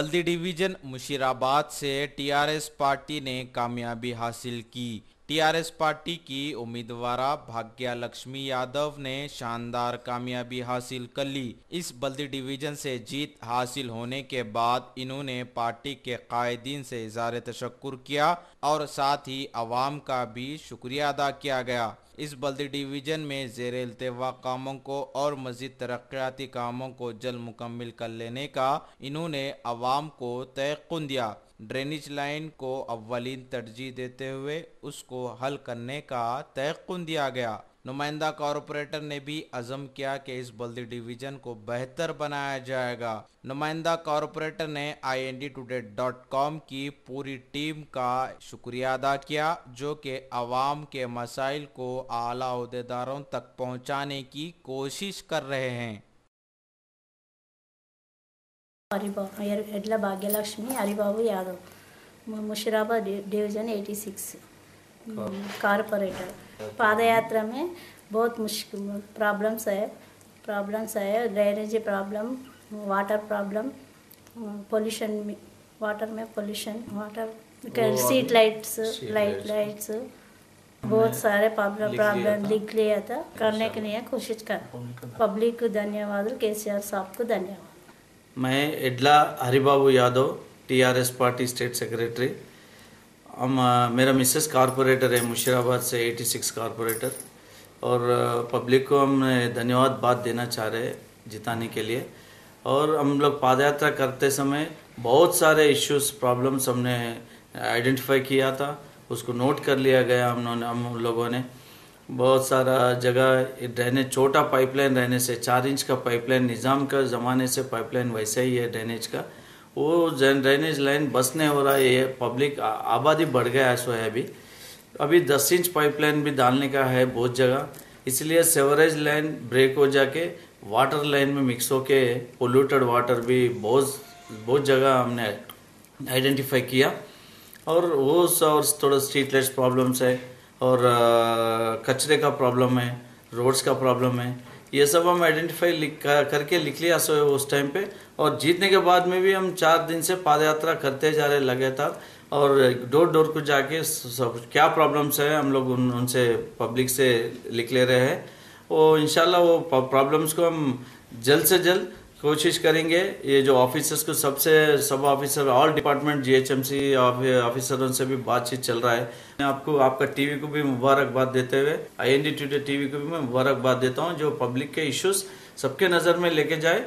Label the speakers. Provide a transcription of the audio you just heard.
Speaker 1: बल्दी division Musheerabad से TRS party ने कामयाबी हासिल की। टीआरएस पार्टी की उम्मीदवार भाग्या लक्ष्मी यादव ने शानदार कामयाबी हासिल कर ली। इस बल्दी डिवीजन से जीत हासिल होने के बाद इन्होंने पार्टी के कायदीन से इज़हार तशक्कुर किया और साथ ही अवाम का भी शुक्रिया अदा किया गया। इस बल्दी डिवीजन में ज़ेर इल्तवा कामों को और मज़ीद तरक्याती कामों को जल्द मुकम्मल कर लेने का इन्होंने अवाम को तयक़ुन दिया। ड्रेनेज लाइन को अव्वलीन तरजीह देते हुए उसको हल करने का तयक़ुन दिया गया। नुमाइंदा कॉरपोरेटर ने भी अज़म किया कि इस बल्दी डिवीज़न को बेहतर बनाया जाएगा। नुमाइंदा कॉरपोरेटर ने INDtoday.com की पूरी टीम का शुक्रिया अदा किया जो कि अवाम के मसाइल को आला ओहदेदारों तक पहुँचाने की कोशिश कर रहे हैं।
Speaker 2: एड्ला भाग्यलक्ष्मी हरिबाबू यादव मुशीराबाद डिवीज़न 86 कारपोरेटर। पादयात्रा में बहुत मुश्किल प्रॉब्लम्स है drainage problem, water problem, pollution, water में पोल्यूशन, वाटर स्ट्रीट लाइट्स बहुत सारे प्रॉब्लम लिख लिया था। करने के लिए कोशिश कर पब्लिक को धन्यवाद, केसीआर साहब को धन्यवाद।
Speaker 3: मैं Edla Haribabu Yadav TRS party state secretary. मेरा मिसेस कारपोरेटर है मुशीराबाद से 86 कारपोरेटर। और पब्लिक को हम धन्यवाद बात देना चाह रहे हैं जिताने के लिए। और हम लोग पादयात्रा करते समय बहुत सारे इश्यूज प्रॉब्लम्स हमने आइडेंटिफाई किया था, उसको नोट कर लिया गया हम लोगों ने। बहुत सारा जगह ड्रेनेज छोटा पाइपलाइन रहने से 4 इंच का पाइपलाइन निज़ाम का ज़माने से पाइपलाइन वैसा ही है ड्रेनेज का, वो ड्रेनेज लाइन बस नहीं हो रहा है। ये पब्लिक आबादी बढ़ गया है सो है अभी 10 इंच पाइपलाइन भी डालने का है बहुत जगह, इसलिए सेवरेज लाइन ब्रेक हो जाके वाटर लाइन में मिक्स होके पोल्यूटेड वाटर भी बहुत जगह हमने आइडेंटिफाई किया। और वो और थोड़ा स्ट्रीट लाइट्स प्रॉब्लम्स है और कचरे का प्रॉब्लम है, रोड्स का प्रॉब्लम है, ये सब हम आइडेंटिफाई करके लिख लिया सो उस टाइम पे। और जीतने के बाद में भी हम 4 दिन से पादयात्रा करते जा रहे लगातार और डोर डोर को जाके सब क्या प्रॉब्लम्स है हम लोग उनसे पब्लिक से लिख ले रहे हैं। वो इंशाल्लाह वो प्रॉब्लम्स को हम जल्द से जल्द कोशिश करेंगे। ये जो ऑफिसर्स को सब ऑफिसर ऑल डिपार्टमेंट GHMC ऑफिसरों से भी बातचीत चल रहा है। मैं आपको आपका टीवी को भी मुबारकबाद देते हुए IND टुडे टीवी को भी मैं मुबारकबाद देता हूँ जो पब्लिक के इश्यूज सबके नज़र में लेके जाए